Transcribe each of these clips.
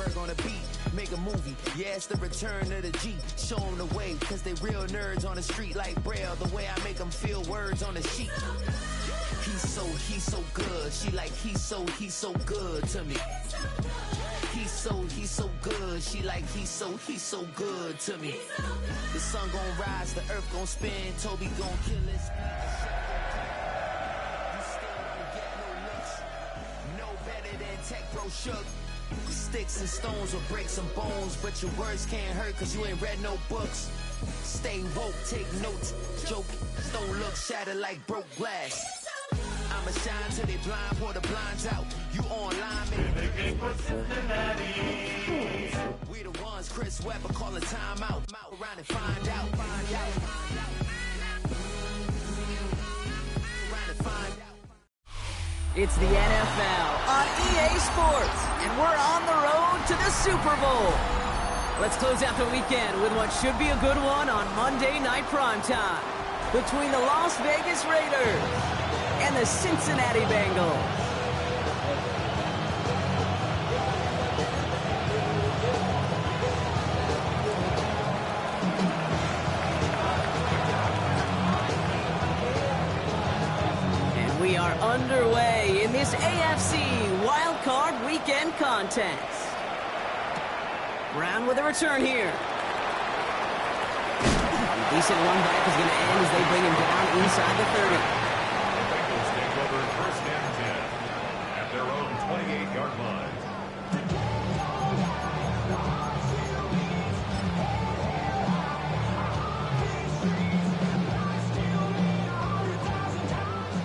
Berg on a beat, make a movie. Yeah, it's the return of the G. Show them the way, cause they real nerds on the street like Braille. The way I make them feel words on the sheet. He's so good. She like, he's so good to me. He's so good. She like, he's so good to me. The sun gon' rise, the earth gon' spin. Toby gon' kill his You still don't get no looks. No better than Tech Bro Shook. Sticks and stones will break some bones, but your words can't hurt cause you ain't read no books. Stay woke, take notes. Joke, don't look shattered like broke glass. I'ma shine till they blind, pour the blinds out. You online, man. We the ones, Chris Webber call a timeout. Around and find out. It's the NFL on EA Sports, and we're on the road to the Super Bowl. Let's close out the weekend with what should be a good one on Monday Night Primetime between the Las Vegas Raiders and the Cincinnati Bengals. And we are underway in this AFC Wildcard Weekend contest. Brown with a return here. A decent run back is going to end as they bring him down inside the 30. First and 10 at their own 28-yard line.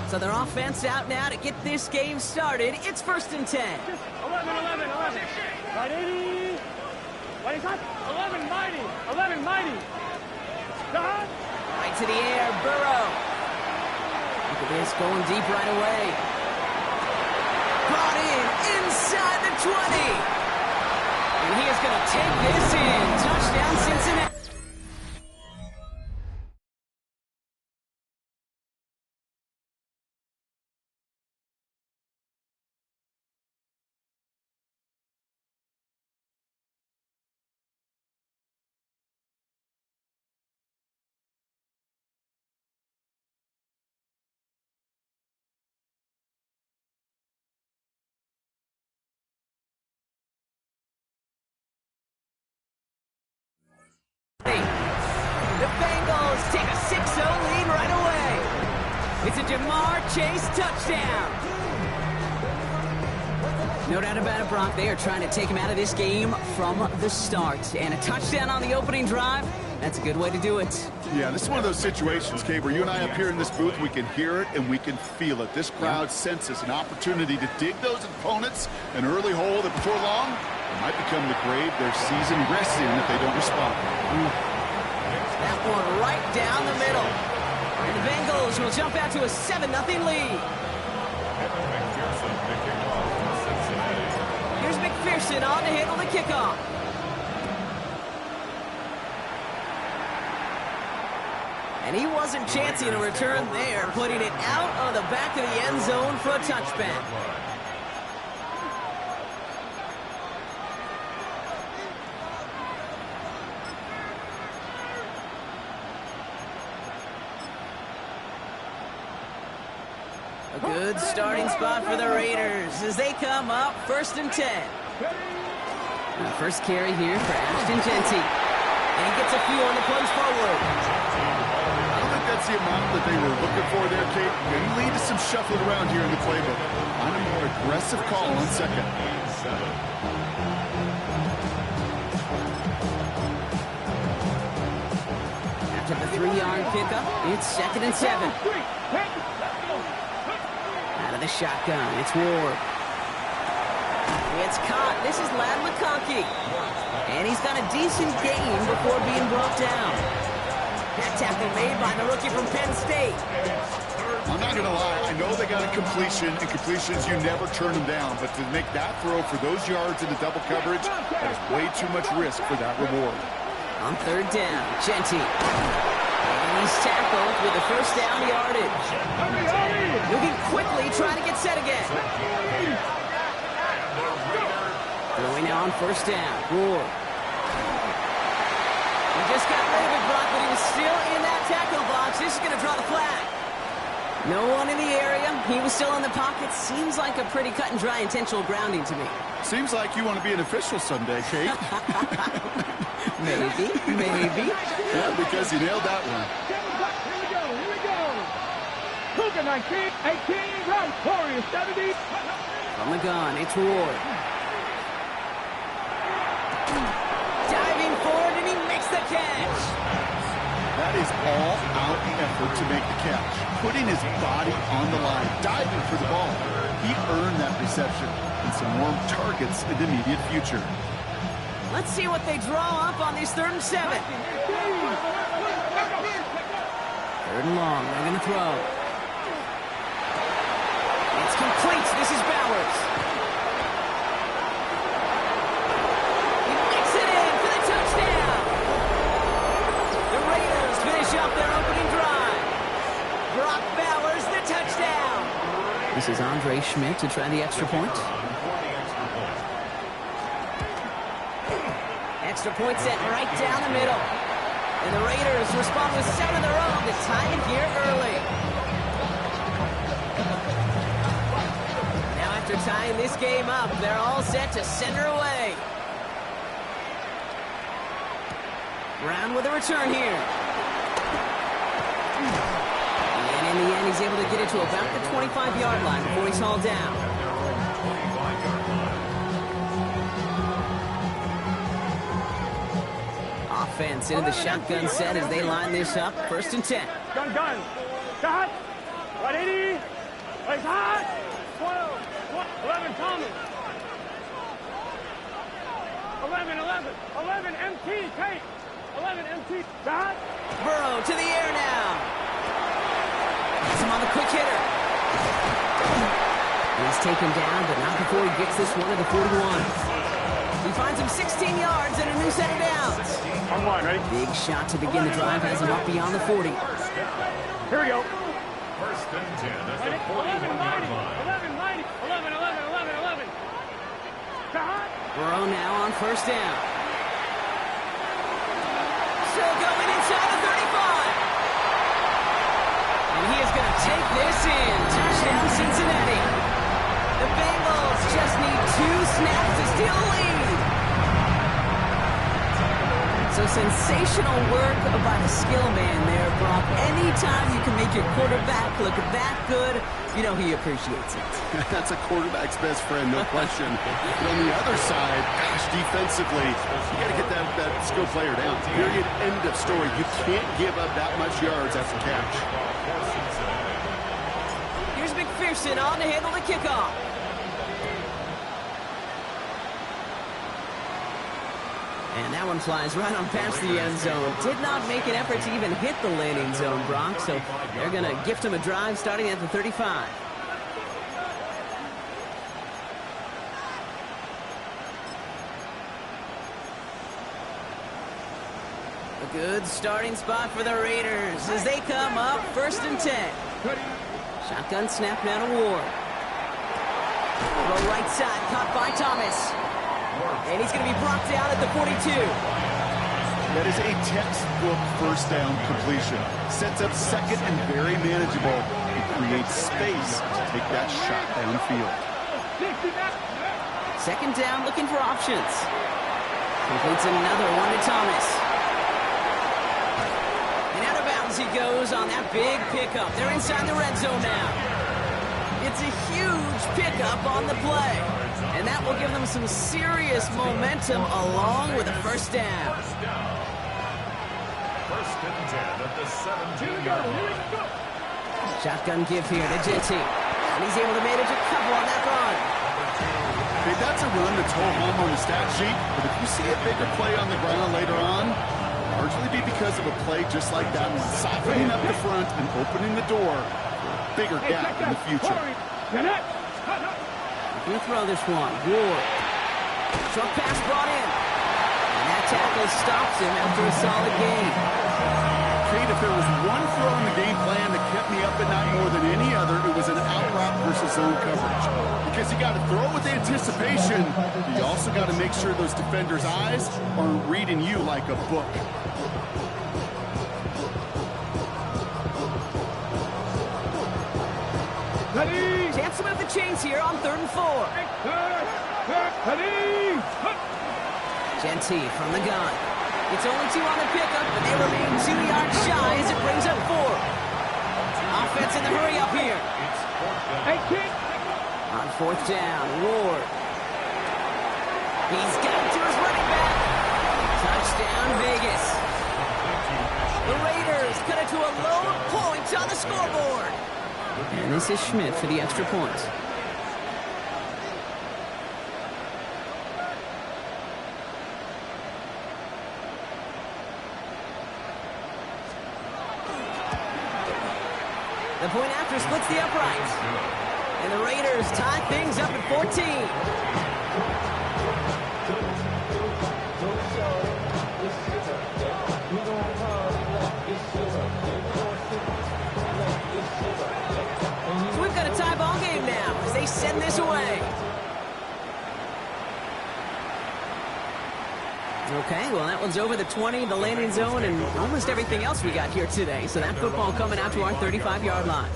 So their offense out now to get this game started. It's first and 10. 11. Right 80. What is that? 11 mighty. God. Right to the air, Burrow. Look at this, going deep right away. Brought in inside the 20. And he is going to take this in. Touchdown, Cincinnati. The Bengals take a 6-0 lead right away. It's a Jamar Chase touchdown. No doubt about it, Brock. They are trying to take him out of this game from the start. And a touchdown on the opening drive, that's a good way to do it. Yeah, this is one of those situations, Kate, where you and I up here in this booth, we can hear it and we can feel it. This crowd senses an opportunity to dig those opponents an early hole that before long it might become the grave their season rests in if they don't respond. That one right down the middle. And the Bengals will jump out to a 7-0 lead. Here's McPherson on to handle the kickoff. And he wasn't chancing a return there, putting it out on the back of the end zone for a touchback. A good starting spot for the Raiders as they come up first and 10. And the first carry here for Ashton Jeanty. And he gets a few on the plunge forward. I don't think that's the amount that they were looking for there, Kate. May lead to some shuffling around here in the playbook. On a more aggressive call on second. After the 3-yard pickup, it's 2nd and 7. Out of the shotgun, it's Ward. It's caught. This is Ladd McConkey. And he's got a decent gain before being brought down. That tackle made by the rookie from Penn State. I'm not going to lie. I know they got a completion, and completions, you never turn them down. But to make that throw for those yards into double coverage, that is way too much risk for that reward. On 3rd down, Jeanty. And he's tackled with the first down yardage. Looking quickly, trying to get set again. 3 Going now on first down. Ward. He just got rid of it, Brock, but he was still in that tackle box. This is going to draw the flag. No one in the area. He was still in the pocket. Seems like a pretty cut and dry intentional grounding to me. Seems like you want to be an official someday, Kate. Maybe. Yeah, because you nailed that one. Here we go. Cougar 19, 18, run. Warriors 70. From the gun, it's Ward. Diving forward, and he makes the catch. That is all-out effort to make the catch. Putting his body on the line, diving for the ball. He earned that reception and some more targets in the immediate future. Let's see what they draw up on these 3rd and 7. 3rd and long. They're going to throw. It's complete. This is Bowers. He makes it in for the touchdown. The Raiders finish up their opening drive. Brock Bowers, the touchdown. This is Andre Schmidt to try the extra point. Extra point set right down the middle. And the Raiders respond with 7 of their own to tie it here early. Now after tying this game up, they're all set to send her away. Brown with a return here. And in the end, he's able to get it to about the 25-yard line before he's hauled down. Offense into the shotgun set as they line this up. 1st and 10. Gun. Shot. 180. Place hot. 12. 11 Thomas. 11 MT. Kate. 11 MT. Shot. Burrow to the air now. Gets him on the quick hitter. He's taken down, but not before he gets this one at the 41. He finds him 16 yards and a new set of downs. On one, ready? Big shot to begin the drive has him up beyond the 40. Here we go. 1st and 10 at the 11 41-yard line. 11. Shot. Burrow now on 1st down. Still going inside the 35. And he is going to take this in. Touchdown, Cincinnati. The Bengals just need 2 snaps to steal the lead. So sensational work by the skill man there, Brock. Anytime you can make your quarterback look that good, you know he appreciates it. That's a quarterback's best friend, no question. But on the other side, gosh, defensively, you got to get that skill player down. Period. End of story. You can't give up that much yards after catch. Here's McPherson on to handle the kickoff. And that one flies right on past the end zone. Did not make an effort to even hit the landing zone, Brock. So they're going to gift him a drive starting at the 35. A good starting spot for the Raiders as they come up 1st and 10. Shotgun snap now to Ward. Throw right side, caught by Thomas. And he's going to be brought down at the 42. That is a textbook 1st down completion. Sets up 2nd and very manageable. It creates space to take that shot downfield. 2nd down, looking for options. Completes another one to Thomas. And out of bounds he goes on that big pickup. They're inside the red zone now. It's a huge pickup on the play. And that will give them some serious momentum along with a 1st down. 1st and 10 at the 17-yard line. Shotgun give here to Jetty. And he's able to manage a couple on that run. Hey, that's a run that's whole home on the stat sheet. But if you see a bigger play on the ground later on, largely be because of a play just like that one. Softening up the front and opening the door for a bigger gap in the future. He'll throw this one. Ward. Short pass brought in. And that tackle stops him after a solid gain. Kate, if there was one throw in the game plan that kept me up at night more than any other, it was an out route versus zone coverage. Because you got to throw with anticipation, but you also got to make sure those defenders' eyes aren't reading you like a book. Chance to move the chains here on 3rd and 4. Genty from the gun. It's only 2 on the pickup, but they remain 2 yards shy as it brings up 4. Offense in the hurry up here. On 4th down, Ward. He's got to his running back. Touchdown, Vegas. The Raiders cut it to a low point on the scoreboard. And this is Schmidt for the extra point. The point after splits the uprights. And the Raiders tie things up at 14. So we've got a tie ball game now as they send this away. Okay, well, that one's over the 20, the landing zone, and almost everything else we got here today. So that football coming out to our 35-yard line.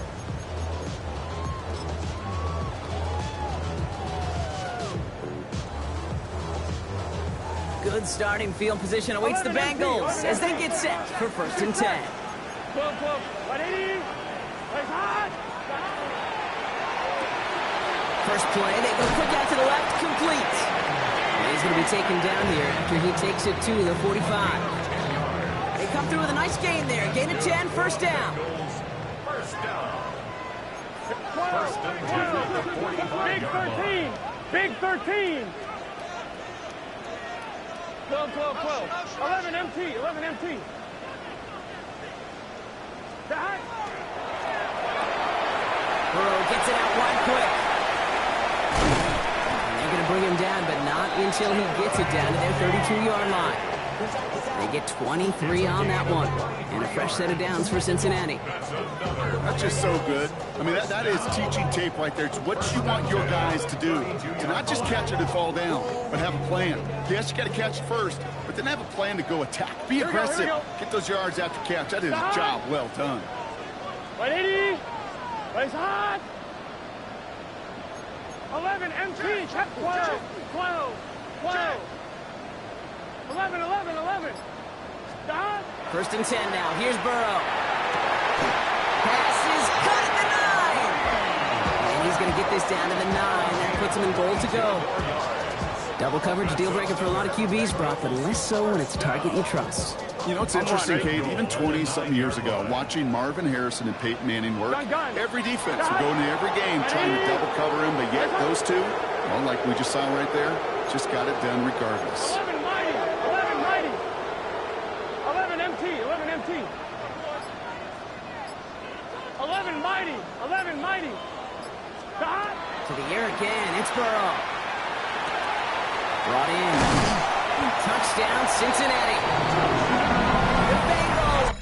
Good starting field position awaits the Bengals as they get set for 1st and 10. First play, they go quick out to the left, complete. He's going to be taken down here after he takes it to the 45. They come through with a nice gain there. Gain of 10, 1st down. Big 13. Big 13. 12, 12, 12. 11 MT. 11 MT. Burrow gets it out wide quick. They're going to bring him down, but not until he gets it down to their 32-yard line. They get 23 on that one. And a fresh set of downs for Cincinnati. That's just so good. I mean, that is teaching tape right there. It's what you want your guys to do. To not just catch it and fall down, but have a plan. Yes, you got to catch it first, but then have a plan to go attack. Be aggressive. Get those yards after catch. That is a job well done. 180. Place hot. 11 MT. Check 12. 12. 12. 11, 11, 11. Stop. 1st and 10 now. Here's Burrow. Pass is cut at the 9. And he's going to get this down to the 9. That puts him in goal to go. Double coverage, deal breaker for a lot of QBs, Brock, but less so when it's a target you trust. You know, it's interesting, Kate, even 20-something years ago, watching Marvin Harrison and Peyton Manning work, every defense would go into every game trying to double cover him, but yet those two, well, like we just saw right there, just got it done regardless. 11 mighty. 11 mighty. 11 MT. 11 MT. 11 mighty. 11 mighty. Stop. To the air again. It's Burrow. Brought in. Touchdown, Cincinnati. The Bengals.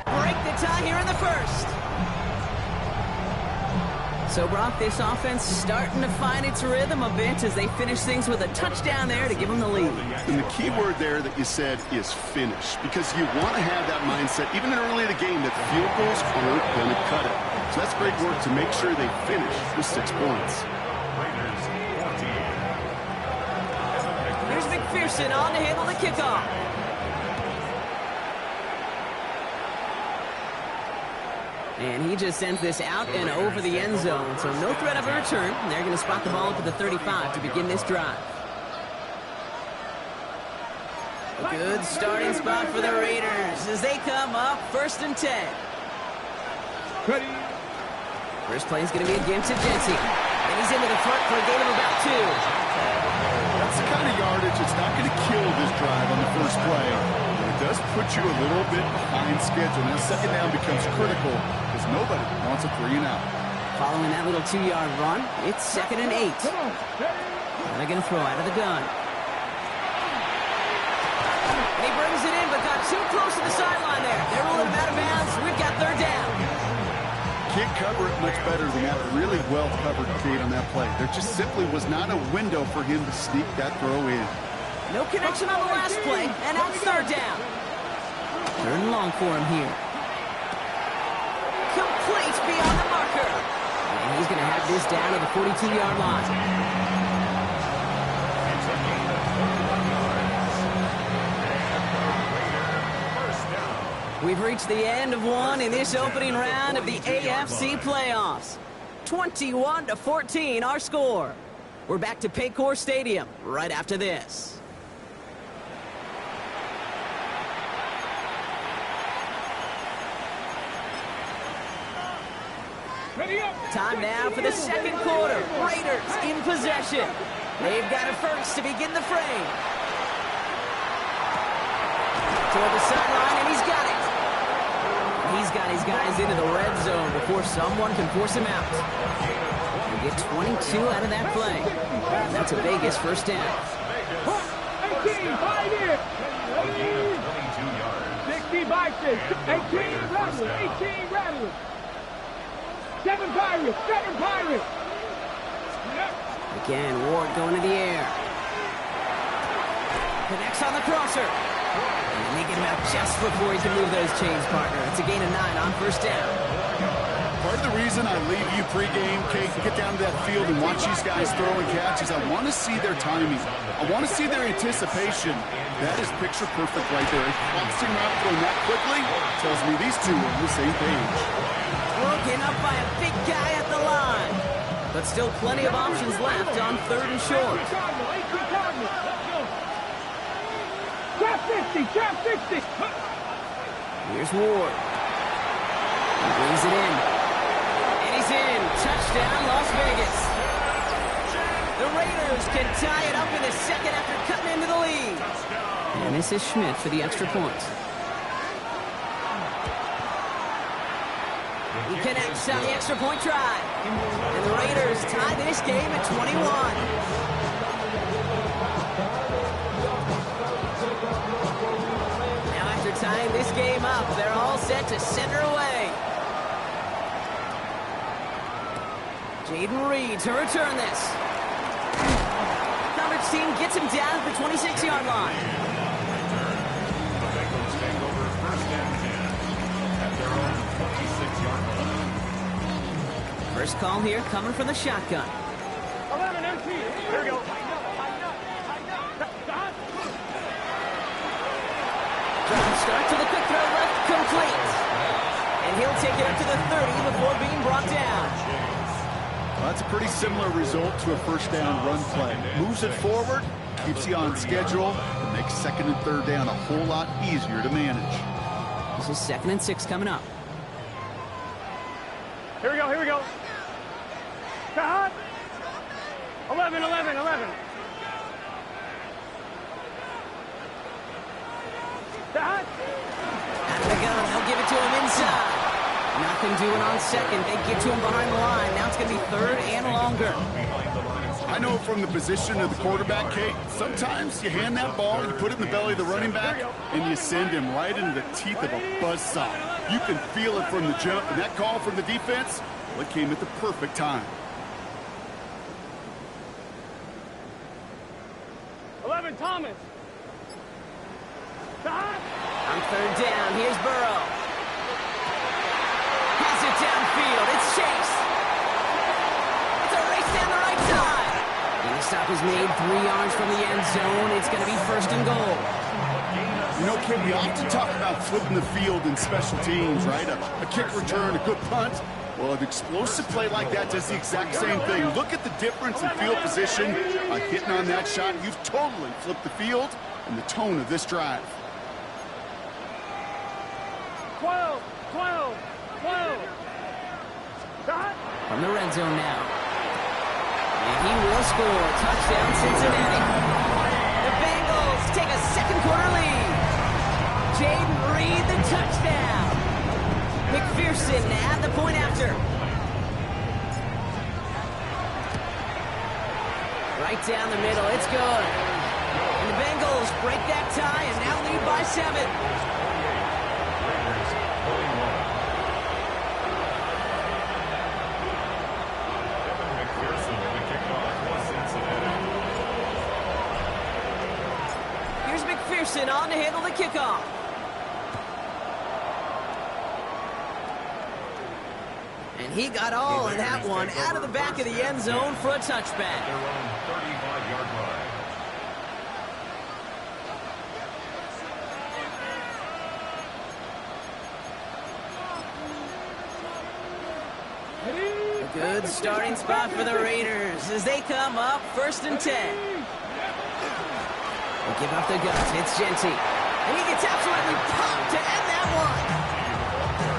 Break the tie here in the 1st. So, Brock, this offense starting to find its rhythm a bit as they finish things with a touchdown there to give them the lead. And the key word there that you said is finish, because you want to have that mindset, even early in the game, that field goals aren't going to cut it. So that's great work to make sure they finish with 6 points. Here's McPherson on to handle the kickoff. And he just sends this out and over the end zone. So no threat of a return. They're going to spot the ball up at the 35 to begin this drive. A good starting spot for the Raiders as they come up 1st and 10. Ready. First play is going to be against Agency. And he's into the front for a gain of about 2. That's the kind of yardage that's not going to kill this drive on the first play. But it does put you a little bit behind schedule. Now second down becomes critical because nobody wants a 3 and out. Following that little 2-yard run, it's 2nd and 8. And they're going to throw out of the gun. And he brings it in, but got too close to the sideline there. They're rolling him out of bounds. We've got 3rd down. Can't cover it much better than that. Really well covered Kate on that play. There just simply was not a window for him to sneak that throw in. No connection on the last play, and now it's 3rd down. 3rd and long for him here. Complete beyond the marker. And he's going to have this down to the 42-yard line. We've reached the end of one in this opening round of the AFC playoffs. 21-14 our score. We're back to Paycor Stadium right after this. Time now for the second quarter. Raiders in possession. They've got it first to begin the frame. Toward the sideline, and he's got it. He's got his guys into the red zone before someone can force him out. They get 22 out of that play. And that's a Vegas first down. 18, 5 here. 60 Vikings, 18 Rattlers, 18 Rattlers. 7 Pirates, 7 Pirates. Again, Ward going to the air. Connects on the crosser. And they get him out just before he can move those chains, partner. It's a gain of 9 on first down. Part of the reason I leave you pregame, Kate, and get down to that field and watch these guys throw and catch is I want to see their timing. I want to see their anticipation. That is picture perfect right there. A crossing route throwing that quickly tells me these two are on the same page. Broken up by a big guy at the line. But still plenty of options left on 3rd and short. Trap 60, trap 60. Here's Ward. He brings it in. And he's in. Touchdown, Las Vegas. The Raiders can tie it up in the second after cutting into the lead. And this is Schmidt for the extra point. He connects on the extra point try. And the Raiders tie this game at 21. Tying this game up, they're all set to center away. Jaden Reed to return this. Coverage team gets him down at the 26-yard line. The Bengals take over 1st and 10 at their own 26-yard line. First call here coming from the shotgun. 11 empty. Here we go. Start to the quick throw left, complete. And he'll take it up to the 30 before being brought down. Well, that's a pretty similar result to a first down run play. Moves it forward, keeps you on schedule, and makes 2nd and 3rd down a whole lot easier to manage. This is 2nd and 6 coming up. Here we go, here we go. Cut. 11, 11, 11. Out of the gun, they'll give it to him inside. Nothing doing on 2nd. They get to him behind the line. Now it's going to be 3rd and longer. I know from the position of the quarterback, Kate, sometimes you hand that ball, you put it in the belly of the running back, and you send him right into the teeth of a buzzsaw. You can feel it from the jump, and that call from the defense, well, it came at the perfect time. 11, Thomas. On 3rd down, here's Burrow. Has it downfield. It's Chase. It's a race down the right side. And the stop is made 3 yards from the end zone. It's going to be 1st and goal. You know, Kid, we often talk about flipping the field in special teams, right? A kick return, a good punt. Well, an explosive play like that does the exact same thing. Look at the difference in field position. By hitting on that shot, you've totally flipped the field and the tone of this drive. 12, 12, 12. Stop. From the red zone now. And he will score. Touchdown, Cincinnati. The Bengals take a second quarter lead. Jaden Reed, the touchdown. McPherson at the point after. Right down the middle. It's good. And the Bengals break that tie and now lead by 7. McPherson on to handle the kickoff. And he got all of that one out of the back of the end zone for a touchback. Their own 35-yard line. A good starting spot for the Raiders as they come up 1st and 10. They give up the guts. It's Genty. And he gets absolutely pumped to end that one.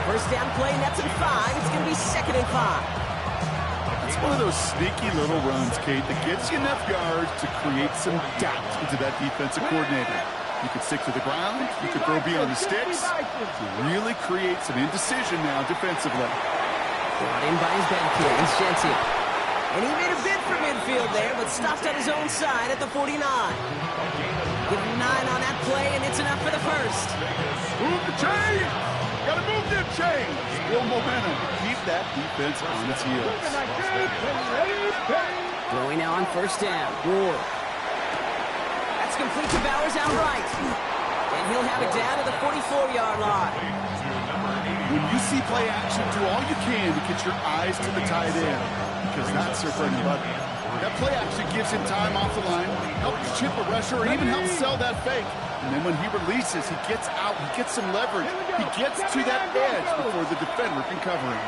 First down play, nets him 5. It's going to be 2nd and 5. It's one of those sneaky little runs, Kate, that gets you enough yards to create some doubt into that defensive coordinator. You could stick to the ground. You could throw beyond the sticks. To really create some indecision now defensively. Brought in by his back here. It's Genty. And he made a bid for midfield there, but stopped on his own side at the 49. Give him 9 on that play, and it's enough for the first. Move the chain! Gotta move them chains! Still momentum to keep that defense on its heels. Throwing now on 1st down. Ward. That's complete to Bowers outright. And he'll have it down to the 44-yard line. When you see play action, do all you can to get your eyes to the tight end, because that's their bread and butter. That play action gives him time off the line, helps chip a rusher, or even helps sell that fake. And then when he releases, he gets out, he gets some leverage. He gets to that edge before the defender can cover him.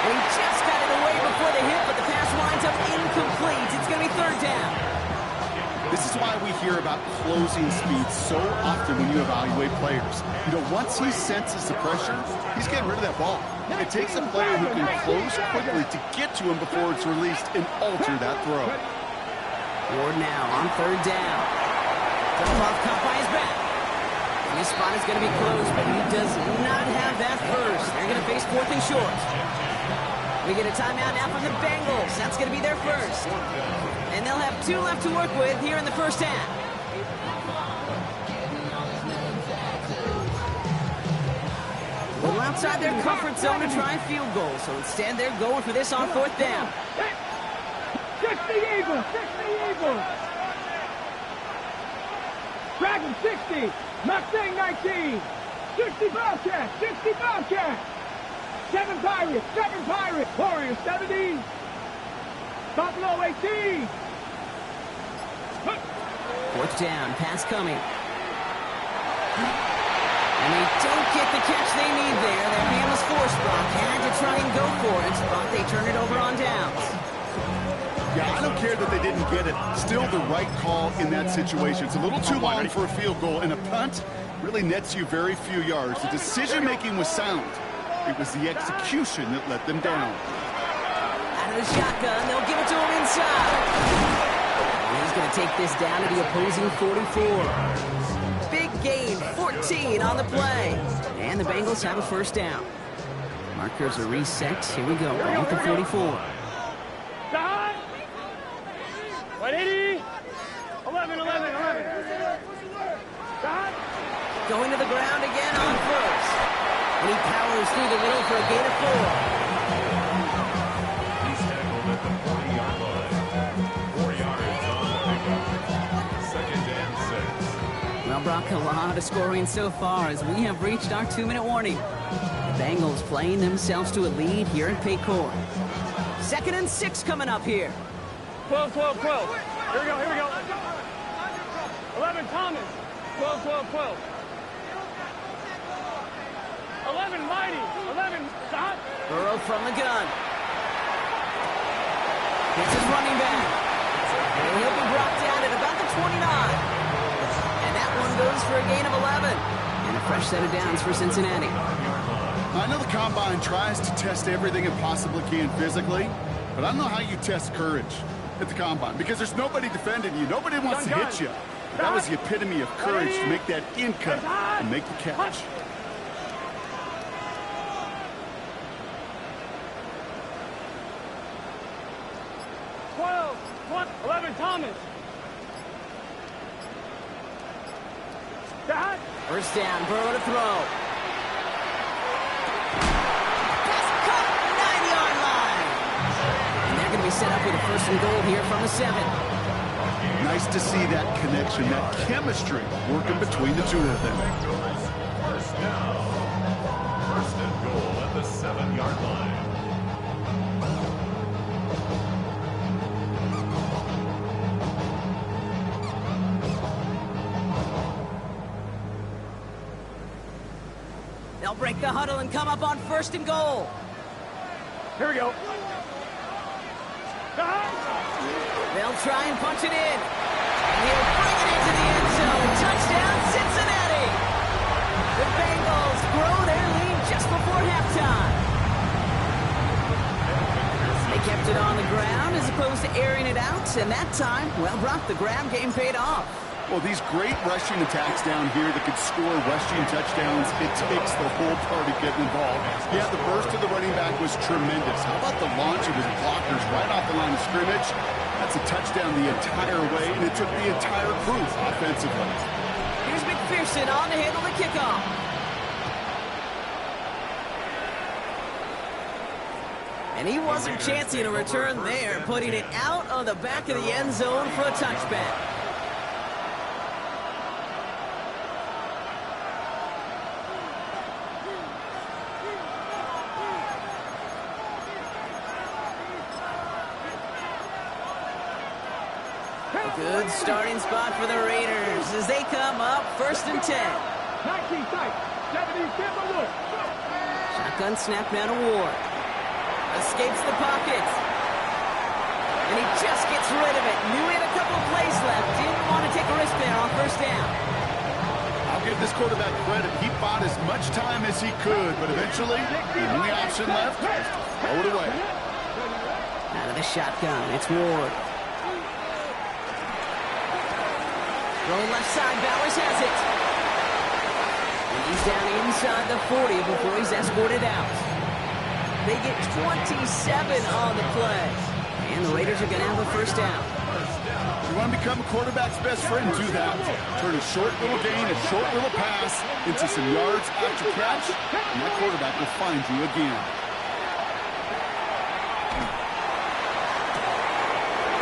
And he just got it away before the hit, but the pass winds up incomplete. It's going to be 3rd down. This is why we hear about closing speed so often when you evaluate players. You know, once he senses the pressure, he's getting rid of that ball. It takes a player who can close quickly to get to him before it's released and alter that throw. Ward now on 3rd down. Dump-off caught by his back. And his spot is going to be closed, but he does not have that first. They're going to face 4th and short. We get a timeout now from the Bengals. That's going to be their first. And they'll have 2 left to work with here in the first half. A little outside their comfort zone to try and field goal. So instead, they're going for this on 4th down. 60 Eagles! 60 Eagles! Dragon 60! Mustang 19! 60 Bobcats! 60 Bobcats! 7 Pirates! 7 Pirates! Warriors 70! Buffalo 18! 4th down, pass coming. And they don't get the catch they need there. Their hand was forced. Brock had to try and go for it, but they turn it over on downs. Yeah, I don't care that they didn't get it. Still the right call in that situation. It's a little too long for a field goal, and a punt really nets you very few yards. The decision-making was sound. It was the execution that let them down. Out of the shotgun, they'll give it to him inside. And he's going to take this down to the opposing 44. Big gain, 14 on the play. And the Bengals have a 1st down. Markers are reset. Here we go, ball at the 44. 180! 11. Going to the ground again on 1st. And he powers through the middle for a gain of 4. He's tackled at the 40-yard line. 4 yards on the pickup. 2nd and 6. Well, Brock, a lot of scoring so far as we have reached our 2-minute warning. The Bengals playing themselves to a lead here at Paycor. 2nd and 6 coming up here. 12. Here we go. 11, Thomas. 12, 12, 12. 11, Mighty. 11, Scott. Burrow from the gun. It's his running back. And he'll be brought down at about the 29. And that one goes for a gain of 11. And a fresh set of downs for Cincinnati. I know the Combine tries to test everything it possibly can physically, but I don't know how you test courage at the Combine because there's nobody defending you. Nobody wants to hit you. But that was the epitome of courage to make that in cut and make the catch. What? 11, Thomas. Dad. First down, Burrow to throw. Pass caught, 9-yard line. And they're going to be set up with a first and goal here from the 7. Nice to see that connection, that chemistry working between the two of them. First down. First and goal at the 7-yard line. They'll break the huddle and come up on first and goal. Here we go. They'll try and punch it in. And he'll bring it into the end zone. Touchdown, Cincinnati. The Bengals grow their lead just before halftime. They kept it on the ground as opposed to airing it out. And that time, well, Brock, the grab game paid off. Well, these great rushing attacks down here that could score rushing touchdowns, it takes the whole party getting involved. Yeah, the burst of the running back was tremendous. How about the launch of his blockers right off the line of scrimmage? That's a touchdown the entire way, and it took the entire crew offensively. Here's McPherson on to handle the kickoff. And he wasn't chancing a return there, putting it out of the back of the end zone for a touchback. Good starting spot for the Raiders as they come up first and 10. 19 tight. 70 simple look. Shotgun snap down to Ward. Escapes the pocket. And he just gets rid of it. Knew he had a couple of plays left. Didn't want to take a risk there on first down. I'll give this quarterback credit. He bought as much time as he could, but eventually, the only option left was to throw it away. Out of the shotgun, it's Ward. Going left side, Bowers has it. And he's down inside the 40 before he's escorted out. They get 27 on the play. And the Raiders are going to have a first down. You want to become a quarterback's best friend, do that. Turn a short little gain, a short little pass into some yards after catch, and that quarterback will find you again.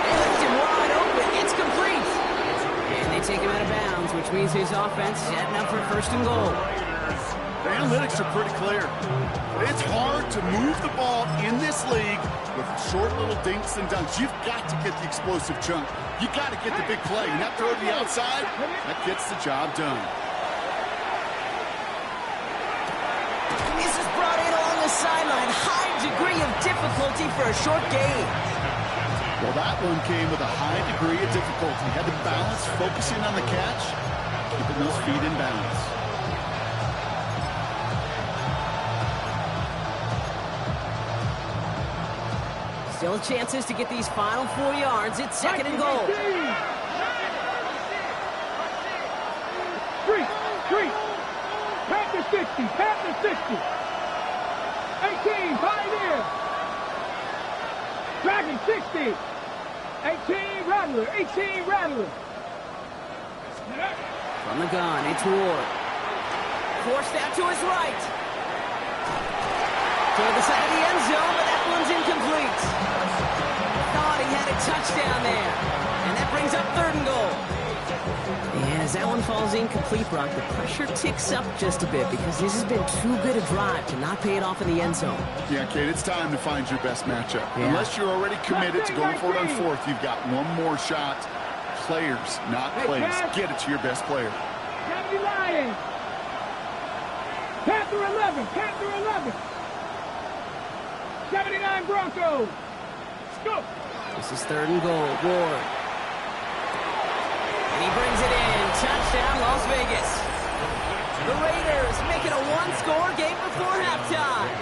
They left him wide open. It's complete. And they take him out of bounds, which means his offense setting up for first and goal. The analytics are pretty clear. It's hard to move the ball in this league with short little dinks and dunks. You've got to get the explosive chunk. You got to get the big play. And that throw to the outside, that gets the job done. This is brought in along the sideline. High degree of difficulty for a short gain. Well, that one came with a high degree of difficulty. Had to balance, focusing on the catch, keeping those feet in balance. Still chances to get these final 4 yards. It's second and goal. Street. Pat the 60. 18, Pioneer. Dragon 60. 18, Rattler. From the gun, it's Ward. Forced out to his right. Toward the side of the end zone, but that one's incomplete. Thought he had a touchdown there. And that brings up third and goal. Yeah, as that one falls incomplete, Brock, the pressure ticks up just a bit because this has been too good a drive to not pay it off in the end zone. Yeah, Kate, it's time to find your best matchup. Yeah. Unless you're already committed to going for it on fourth, you've got one more shot. Just players, not plays. Get it to your best player. 70 Lions. Panther 11. Panther 11. 79 Broncos. Go. This is 3rd and goal. Ward. And he brings it in. Touchdown, Las Vegas. The Raiders make it a one-score game before halftime.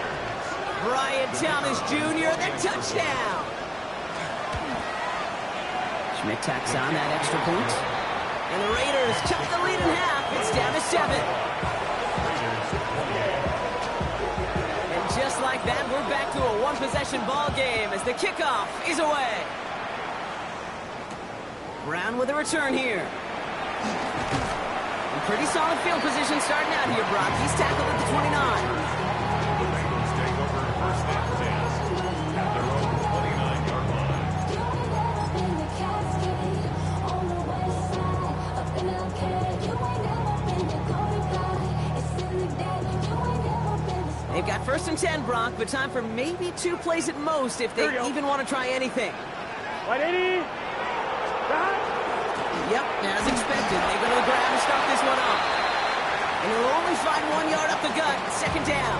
Brian Thomas Jr., the touchdown. Schmidt tacks on that extra point. And the Raiders cut the lead in half. It's down to 7. And just like that, we're back to a one-possession ball game as the kickoff is away. Brown with a return here. And pretty solid field position starting out here, Brock. He's tackled at the 29. The Bengals take over first and 10 at their own 29-yard line. They've got 1st and 10, Brock, but time for maybe 2 plays at most if they even want to try anything. 180. Yep, as expected, they go to the ground and start this one off. And he'll only find 1 yard up the gut, 2nd down.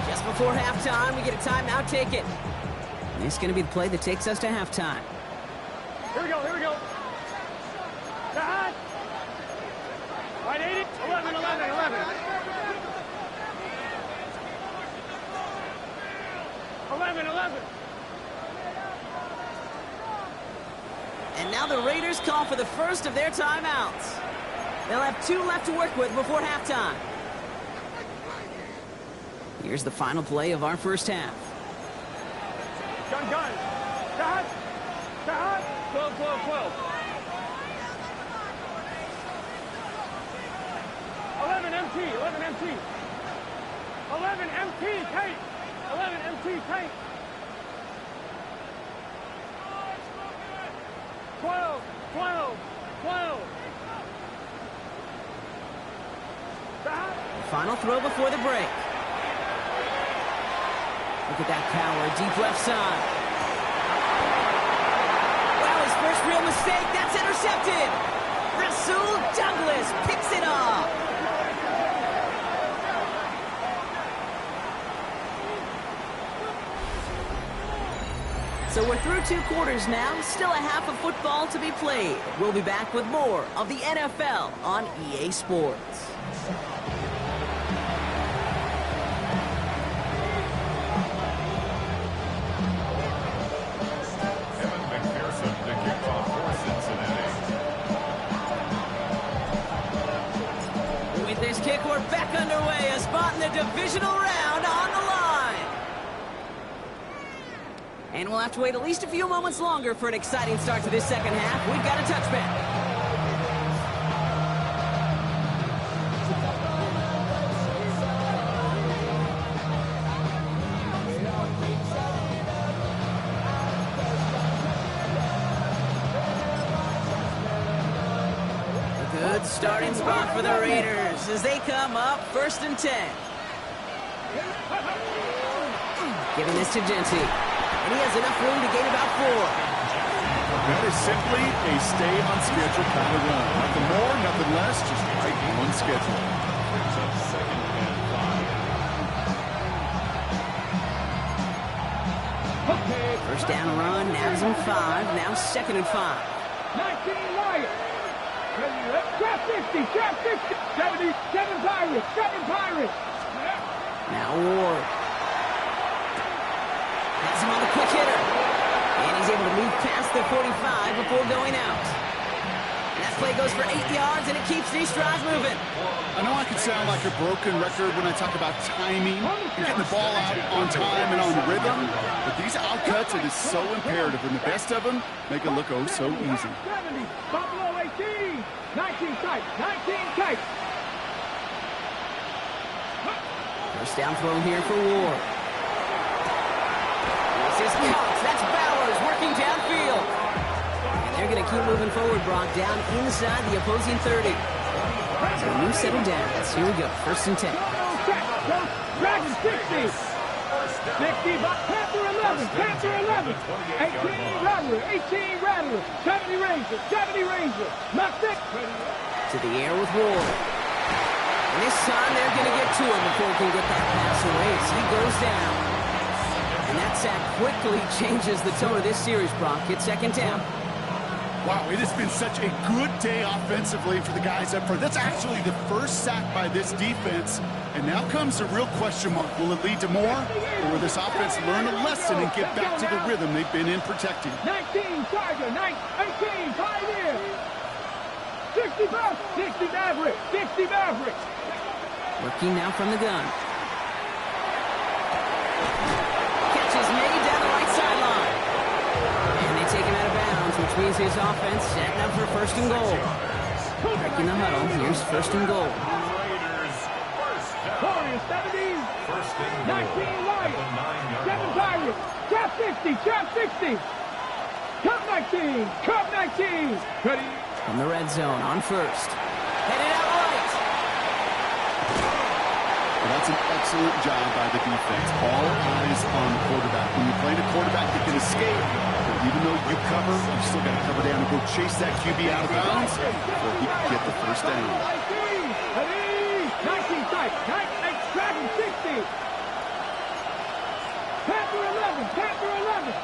Just before halftime, we get a timeout taken. And this is going to be the play that takes us to halftime. Here we go, here we go. 180. 11, 11, 11. 11, 11. And now the Raiders call for the first of their timeouts. They'll have 2 left to work with before halftime. Here's the final play of our first half. Gun, gun. 12, 12, 12. 11 MT, 11 MT. 11 MT, tight. 11 MT, tight. 12, 12, 12. Final throw before the break. Look at that power, deep left side. Wow, his first real mistake, that's intercepted. Rasul Douglas picks it off. So we're through 2 quarters now, still a half of football to be played. We'll be back with more of the NFL on EA Sports. With this kick, we're back underway. A spot in the divisional round on the line. And we'll have to wait at least a few moments longer for an exciting start to this second half. We've got a touchback. A good starting spot for the Raiders as they come up 1st and 10. Giving this to Genty. And he has enough room to gain about 4. That is simply a stay-on-schedule kind of run. Nothing more, nothing less, just right on schedule. Brings up 2nd and 5. First down run, now he's in 5, now 2nd and 5. 19 Lions. Trap 60, trap 60. 70, 7 Pirates, 7 Pirates. Now Ward. Has him on the quick hitter. And he's able to move past the 45 before going out. And that play goes for 8 yards, and it keeps these drives moving. I know I can sound like a broken record when I talk about timing and getting the ball out on time and on rhythm, but these outcuts, it is so imperative, and the best of them make it look oh so easy. 70, Buffalo 18, 19 tight, 19 tight. First down throw here for Ward. This is Cox. That's Bowers working downfield. And they're going to keep moving forward, Brock, down inside the opposing 30. So new set of downs. Here we go. 1st and 10. Drag 60. Panther 11, Panther 11. 18 Rattler, 18 Rattler. 70 Ranger, 70 Ranger. Not 6. To the air with Ward. And this time they're going to get to him before he can get that pass away as he goes down. And that sack quickly changes the tone of this series, Brock. It's second down. Wow, it has been such a good day offensively for the guys up front. That's actually the first sack by this defense. And now comes the real question mark. Will it lead to more? Or will this offense learn a lesson and get back to the rhythm they've been in protecting? 19 Tiger, 18 Pioneer. 60 Maverick, 60 Maverick. Working now from the gun. Catch is made down the right sideline. And they take him out of bounds, which means his offense setting up for first and goal. Breaking the huddle. Here's first and goal. Warriors 70, 19 Lions, 7 Pirates, trap 60, trap 60. Cup 19, Cup 19. Ready? From the red zone on first. Headed out right. Well, that's an excellent job by the defense. All eyes on the quarterback. When you're playing a quarterback that can escape, but even though you cover, you still got to cover down and go chase that QB out of bounds before he can get the first down. 19 tight, Dragon 60. Panther 11, Panther 11.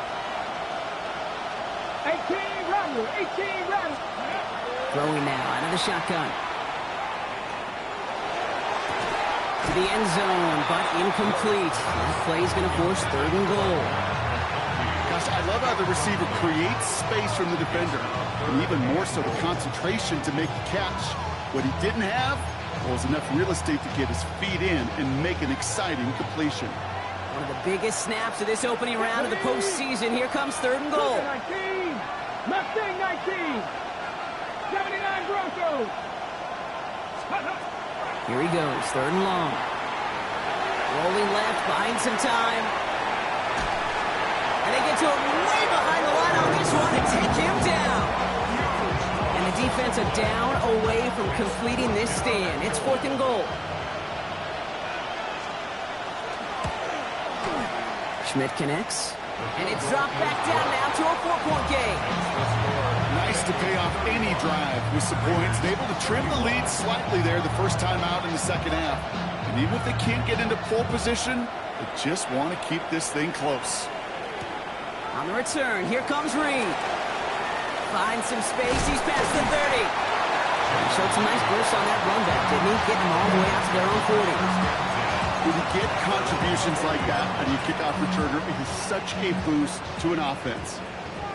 18 Rattler, 18 Rattler. Throwing now out of the shotgun. To the end zone, but incomplete. That play is going to force third and goal. Gosh, I love how the receiver creates space from the defender, and even more so the concentration to make the catch. What he didn't have was enough real estate to get his feet in and make an exciting completion. One of the biggest snaps of this opening round of the postseason. Here comes third and goal. 19, Mustang 19, 79 Broncos. Here he goes, third and long. Rolling left, buying some time. And they get to him way behind the line on this one and take him down. And the defense a down away from completing this stand. It's fourth and goal. Schmidt connects. And it's dropped back down now to a 4-point game. Nice to pay off any drive with some points. And able to trim the lead slightly there the first time out in the second half. And even if they can't get into pole position, they just want to keep this thing close. On the return, here comes Reed. Finds some space, he's past the 30. He showed some nice bursts on that run back, didn't he? Getting them all the way out to their own 40. When you get contributions like that out of your kickoff returner, it is such a boost to an offense.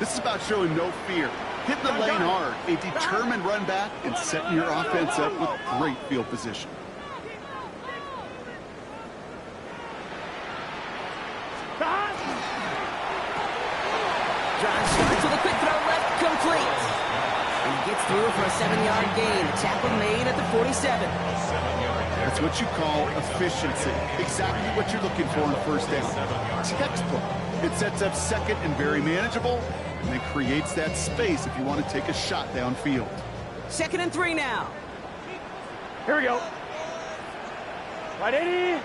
This is about showing no fear. Hitting the lane hard, a determined run back, and setting your offense up with great field position. Drives short to the quick throw left, complete. And he gets through for a 7-yard gain. The tackle made at the 47. That's what you call efficiency. Exactly what you're looking for in first down. Textbook. It sets up second and very manageable, and then creates that space if you want to take a shot downfield. 2nd and 3 now. Here we go. Right 80.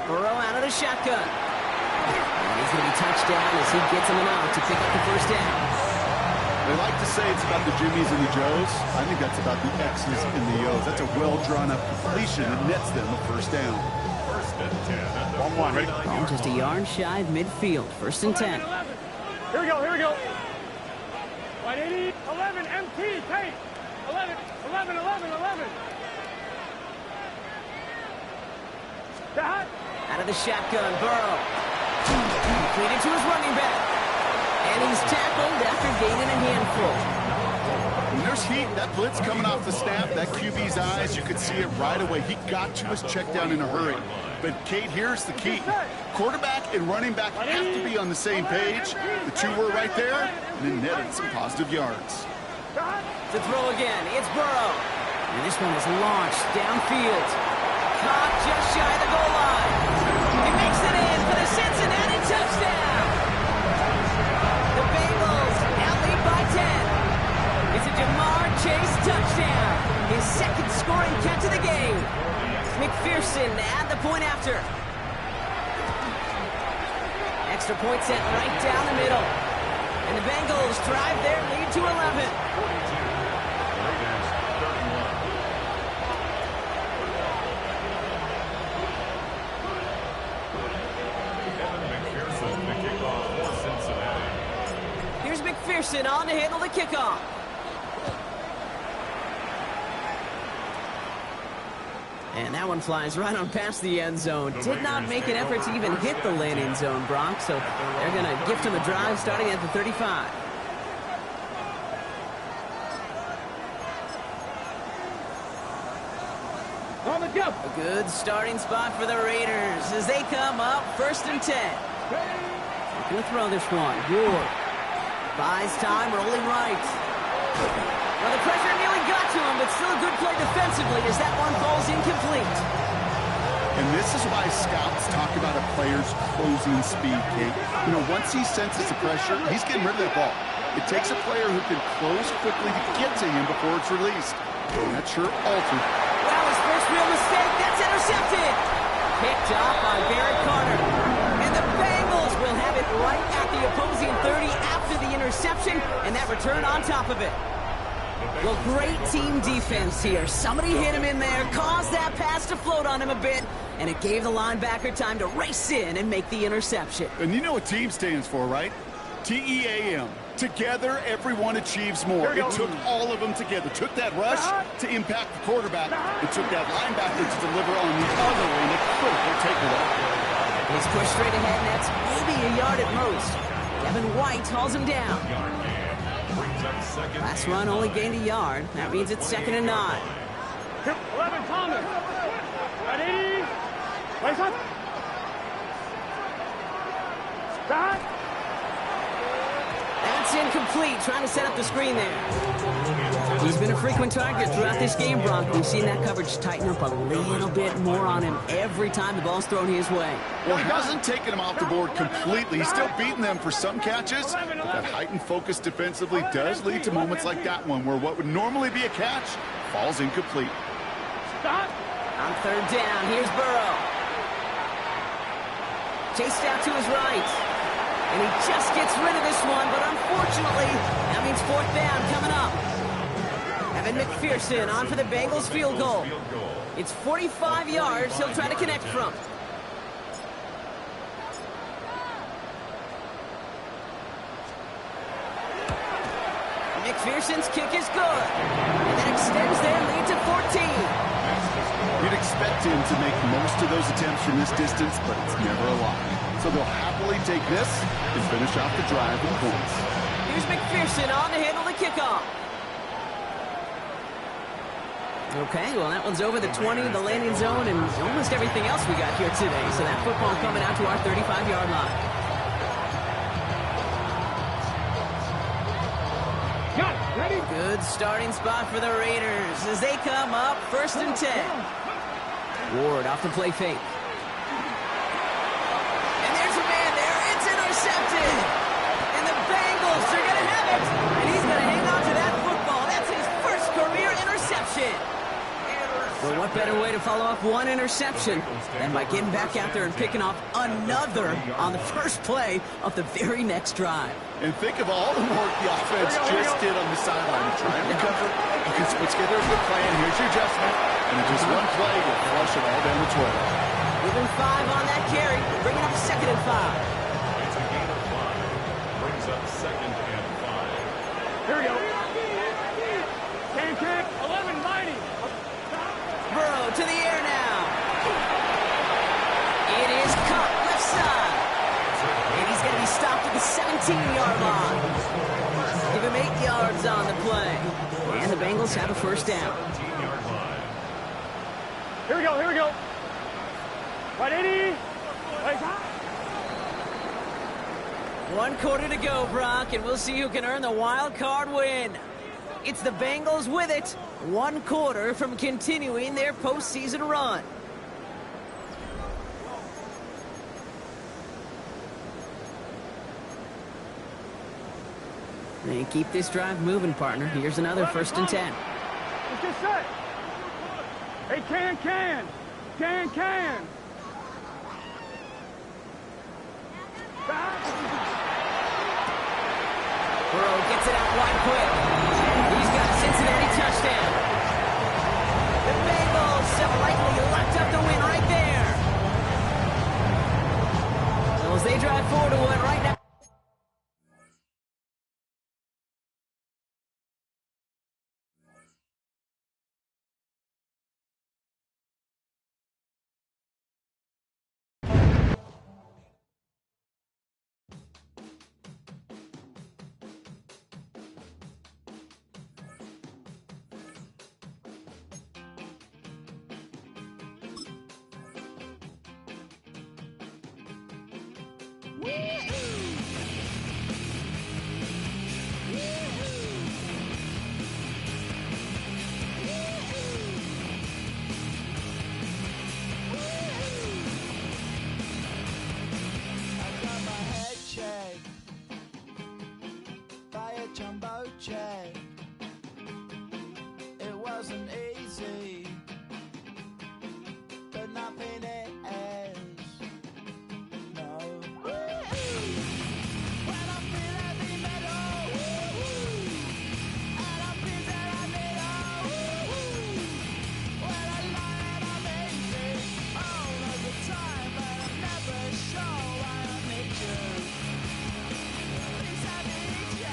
Burrow out of the shotgun. And he's going to be touched down as he gets him out to pick up the first down. They like to say it's about the Jimmies and the Joes. I think that's about the X's and the O's. That's a well-drawn-up completion that nets them a first down. First and 10. 1-1, ready? Ball just a yard shy of midfield. 1st and 10. Here we go, here we go. 180, 11, MT, tape. 11, 11, 11, 11. That. Out of the shotgun, Burrow. Completed to his running back. And he's tackled after gaining a handful. When there's heat, that blitz coming off the snap, that QB's eyes, you could see it right away. He got to his check down in a hurry. But, Kate, here's the key. Quarterback and running back have to be on the same page. The two were right there, and then netted some positive yards. To throw again, it's Burrow. And this one is launched downfield. Caught just shy of the goal line. He makes it in for the Cincinnati touchdown. The Extra point sent right down the middle. And the Bengals drive their lead to 11. 42. Raiders 31. Evan McPherson, the kickoff for Cincinnati. Here's McPherson on to handle the kickoff. And that one flies right on past the end zone. Did not make an effort to even hit the landing zone, Brock. So they're going to gift him a drive starting at the 35. On the jump. A good starting spot for the Raiders as they come up 1st and 10. Looking to throw this one. Ward buys time, rolling right. Well, the pressure nearly got to him, but still a good play defensively as that one falls incomplete. And this is why scouts talk about a player's closing speed, Kate. You know, once he senses the pressure, he's getting rid of that ball. It takes a player who can close quickly to get to him before it's released. And that sure altered. Well, his first real mistake, that's intercepted. Picked off by Barrett Carter. And the Bengals will have it right at the opposing 30 after the interception, and that return on top of it. Well, great team defense here. Somebody hit him in there, caused that pass to float on him a bit, and it gave the linebacker time to race in and make the interception. And you know what team stands for, right? T-E-A-M. Together, everyone achieves more. It took all of them together. Took that rush to impact the quarterback. It took that linebacker to deliver on the other one, a critical takeaway. He's pushed straight ahead, and that's maybe a yard at most. Kevin White hauls him down. Last run only gained a yard. That means it's 2nd and 9. 11 Thomas. Ready? Place up. Start. That's incomplete. Trying to set up the screen there. He's been a frequent target throughout this game, Brock. We've seen that coverage tighten up a little bit more on him every time the ball's thrown his way. Well, it hasn't taken him off the board completely. He's still beating them for some catches. But that heightened focus defensively does lead to moments like that one where what would normally be a catch falls incomplete. Stop. On 3rd down, here's Burrow. Chased out to his right. And he just gets rid of this one, but unfortunately, that means 4th down coming up. Evan McPherson on for the Bengals field goal. It's 45 yards he'll try to connect from. McPherson's kick is good. And that extends their lead to 14. You'd expect him to make most of those attempts from this distance, but it's never a lot. So they'll happily take this and finish off the drive with points. Here's McPherson on to handle the kickoff. Okay, well, that one's over the 20, the landing zone, and almost everything else we got here today. So that football coming out to our 35-yard line. Got it. Ready? Good starting spot for the Raiders as they come up 1st and 10. Ward off the play fake. And there's a man there. It's intercepted. And the Bengals are going to have it. And he's going to hang on to that football. That's his first career interception. Well, what better way to follow up one interception than by getting back out there and picking off another on the first play of the very next drive. And think of all the work the offense just did on the sideline. Try and recover. You can put together a good plan. Here's your adjustment. And in just one play, you'll flush it all down the toilet. Moving 5 on that carry. Bringing up 2nd and 5. It's a gain of 5. Brings up 2nd and 5. Here we go. Can kick. 11 mighty. Burrow to the air now. It is caught left side. And he's going to be stopped at the 17-yard line. Give him 8 yards on the play. And the Bengals have a 1st down. 17-yard line. Here we go. Here we go. Ready? Place up. 1 quarter to go, Brock, and we'll see who can earn the wild card win. It's the Bengals with it. 1 quarter from continuing their postseason run. They keep this drive moving, partner. Here's another 1st and 10. It's just set. Hey, can. gets it out wide quick. He's got a Cincinnati touchdown. The Bengals have likely locked up the win right there. So as they drive forward to one right now. Jumbo check. It wasn't easy, but nothing is. No. When I feel heavy metal, and I feel that I need when I lie and I'm easy all of the time, but I'm never sure why I need you. Please I need you.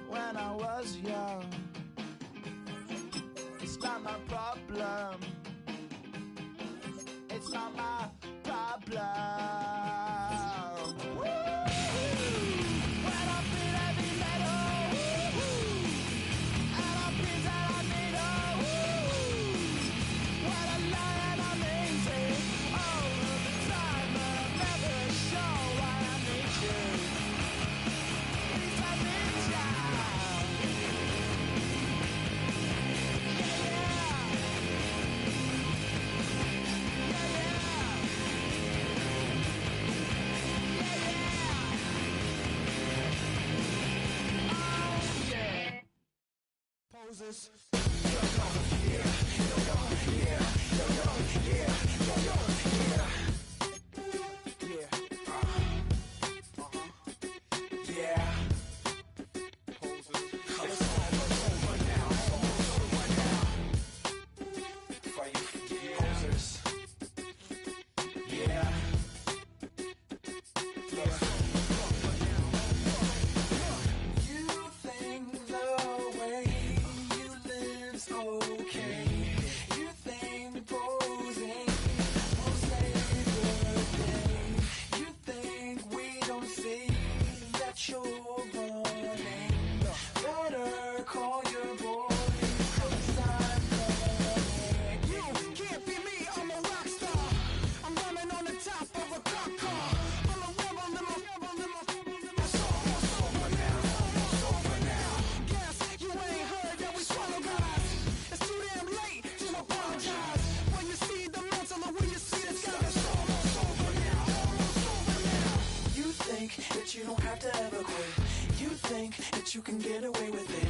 When I was young, it's not my problem. It's not my problem. When I feel heavy metal, and I feel that I need when I lie and I'm easy all of the time, but I'm never sure why I need you. Please I need you. Poses. You don't have to ever quit. You think that you can get away with it.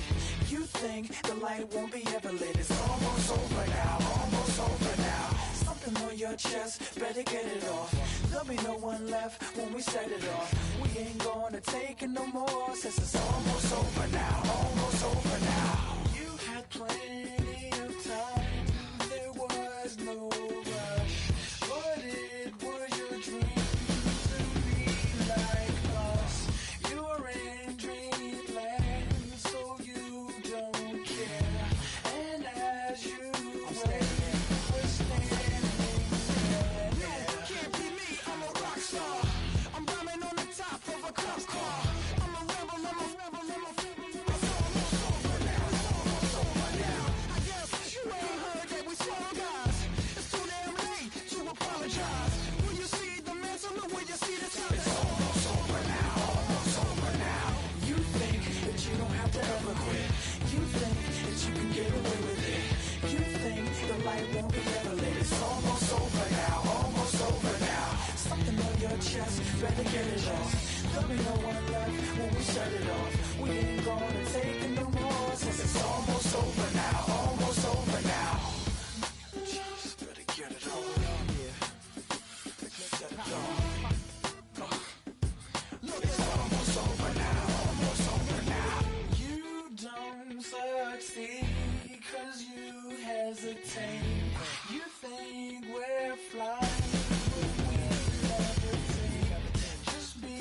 You think the light won't be ever lit. It's almost over now, almost over now. Something on your chest, better get it off. There'll be no one left when we set it off. We ain't gonna take it no more, since it's almost over now, almost over now. You had plenty of time, there was no rush, but it was your dream to be like us. You're in dreamland, so you don't care. And as you wait, we're standing there. No, can't be me, I'm a rock star. I'm rhyming on the top of a cop car. I'm a rebel, I'm a rebel, I'm a rebel. It's almost over now, it's almost over now. I guess you ain't heard that we small guys. It's too damn late to apologize. Will you see the mantle or will you see the sun? It's almost over now, almost over now. You think that you don't have to ever quit. You think that you can get away with it. You think the light won't be ever lit. It's almost over now, almost over now. Something on your chest, better get it off. There'll be no one left when we shut it off. We ain't gonna take it no more, since it's almost over now, almost over now. tame. You think we're flying, but we levitate. Just be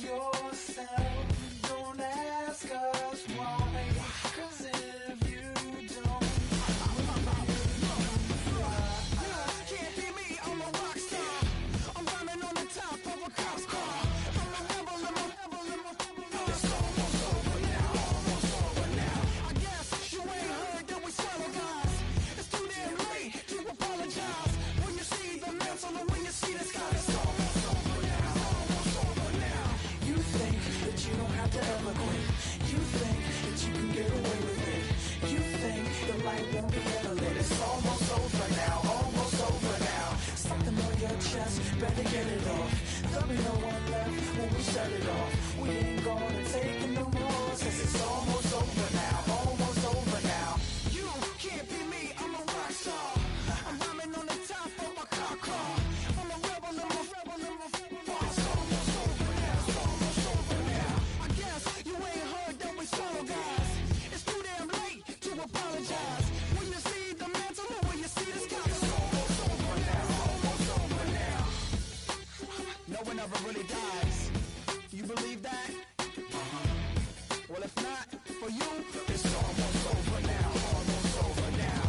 yourself, don't ask us why, 'cause if you don't, can't be me, I'm a rock star. I'm running on the top of a cop's car. I'm a rebel, I'm a rebel, I'm a rebel. It's almost over now, almost over now. I guess you ain't heard that we swallow guys. It's too damn late to apologize. When you see the mantle and when you see the sky, it's almost over now, almost over now. You think that you don't have to ever quit. You think that you can get away with it. You think the light won't be ever lit. It's almost over now, almost over now. Something on your chest, better get it off. There'll be no one left when we shut it off. We ain't gonna take it no more, since it's almost over now, almost over now. You can't be me, I'm a rock star. I'm rhyming on the top of my car. I'm a rebel, I'm a rebel, I'm a rebel. It's almost over now, it's almost over now. I guess you ain't heard that we swallow guys. It's too damn late to apologize. When you see the mantle or when you see the sky, it's almost over now, almost over now. No one ever really dies. You believe that? Well, if not, for you, it's almost over now, almost over now.